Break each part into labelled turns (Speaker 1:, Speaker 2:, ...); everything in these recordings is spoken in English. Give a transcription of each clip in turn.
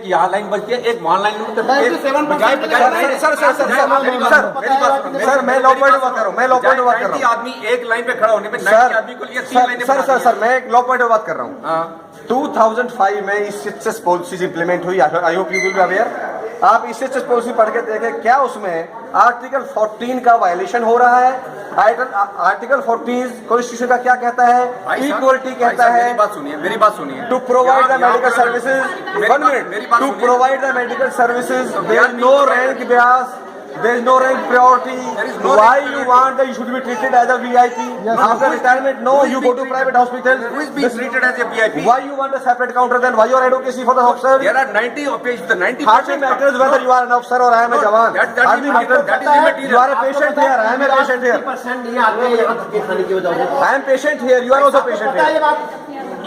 Speaker 1: एक यहाँ लाइन बचती है, एक वहाँ लाइन
Speaker 2: सर मैं लॉ पॉइंट बात कर रहा हूँ, मैं लॉ पॉइंट बात कर रहा हूँ।
Speaker 1: आदमी एक लाइन पे खड़ा होने में 90 आदमी को लिए 3 लाइनें बना दी
Speaker 2: सर मैं एक लॉ पॉइंट बात कर रहा हूँ।
Speaker 1: हाँ।
Speaker 2: 2005 में ईसीएचएस पॉलिसीज इंप्लीमेंट हुई, I hope you will be aware. आप ईसीएचएस पॉलिसी पढ़ के देखें, क्या उसमें आर्टिकल 14 का वायलेशन हो रहा है? आर्टिकल 14 कॉन्स्टिट्यूशन का क्या कहता है? इक्वलिटी कहता है।
Speaker 1: मेरी बात सुनिए।
Speaker 2: To provide the medical services, 1 minute, to provide the medical services, there is no rank bias, there is no rank priority. Why you want that you should be treated as a VIP? After retirement, no, you go to private hospital.
Speaker 1: Who is being treated as a VIP?
Speaker 2: Why you want a separate counter? Then why your advocacy for the officer?
Speaker 1: There are 90 patients. The 90
Speaker 2: Hardly matters whether you are an officer or I am a jawan. Hardly matters.
Speaker 1: That is immaterial.
Speaker 2: You are a patient here. I am a patient here.
Speaker 3: 50% नहीं आते हैं यहाँ धक्के खाने की वजह से।
Speaker 2: I am patient here. You are also patient here.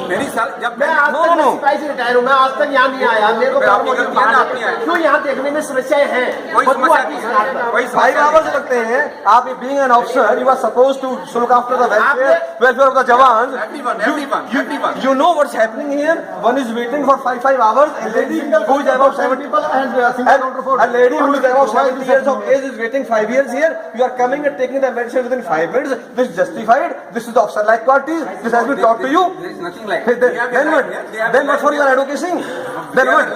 Speaker 1: मेरी साल जब
Speaker 3: मैं आज तक सिपाही से रिटायर हूँ, मैं आज तक यहाँ नहीं आया। मेरे को क्यों यहाँ देखने में समस्याएं हैं?
Speaker 1: कोई समस्या नहीं है, कोई
Speaker 2: 5 hours लगते हैं। आप being an officer, you are supposed to look after the welfare of the jawans.
Speaker 1: Everyone.
Speaker 2: You know what's happening here? One is waiting for 5 hours. A lady who is about 70 a lady who is about 70 years of age is waiting 5 years here. You are coming and taking the medicine within 5 minutes. This is justified. This is the officer-like quality. This has been taught to you.
Speaker 1: There is nothing like
Speaker 2: Hey, then what? Then what for your advocacy? Then what?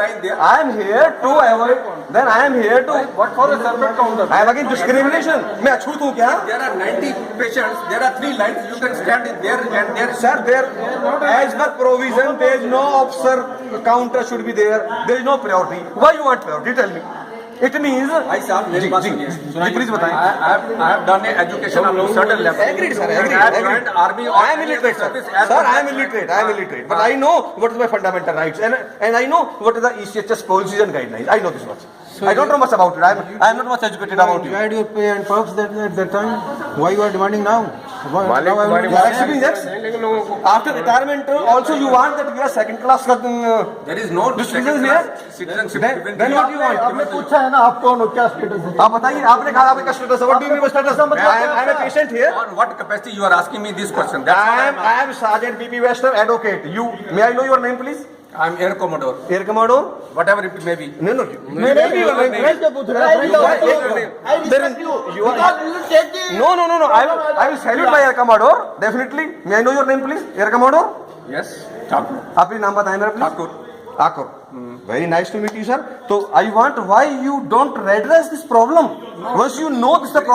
Speaker 2: I am here to avoid. Then I am here to.
Speaker 1: What for a separate counter?
Speaker 2: I am against discrimination. मैं अछूत हूँ क्या?
Speaker 1: There are 90 patients. There are 3 lines. You can stand in there and there.
Speaker 2: Sir, there as per provision, there is no officer counter should be there. There is no priority. Why you want priority? Tell me. It means.
Speaker 1: भाई साहब मेरी बात सुनिए।
Speaker 2: जी please बताएं।
Speaker 1: I have done education up to certain level.
Speaker 2: Agreed, sir.
Speaker 1: I have joined army.
Speaker 2: I am illiterate, sir. Sir, I am illiterate. I am illiterate. But I know what is my fundamental rights, and I know what is the ECHS policies and guidelines. I know this much. I don't know much about it. I am not much educated about
Speaker 4: You
Speaker 2: it.
Speaker 4: had your pay and perks at that time. Why you are demanding now? Now I will
Speaker 2: You are accepting yes? After retirement, also you want that we are second class.
Speaker 1: There is no
Speaker 2: Citizens here.
Speaker 1: citizenship.
Speaker 2: Then what you want?
Speaker 3: आपने पूछा है ना, आप कौन हो, क्या status है?
Speaker 2: आप बताइए, आपने कहा आपका स्टेटस है। What do you mean by status? I am a patient here.
Speaker 1: On what capacity you are asking me this question?
Speaker 2: I am Sergeant BP Western, advocate. You, may I know your name, please?
Speaker 1: I am Air Commodore.
Speaker 2: Air Commodore?
Speaker 1: Whatever it may be.
Speaker 2: No.
Speaker 3: maybe your name. मैं जो पूछ रहा हूँ, I respect you.
Speaker 2: You are.
Speaker 3: Because you take the.
Speaker 2: No. I will salute my Air Commodore. Definitely. May I know your name, please? Air Commodore?
Speaker 1: Yes. Thakur.
Speaker 2: आप नाम बताएं मेरा please.
Speaker 1: Thakur.
Speaker 2: Thakur. Very nice to meet you, sir. So I want why you don't redress this problem. Once you know this is the problem.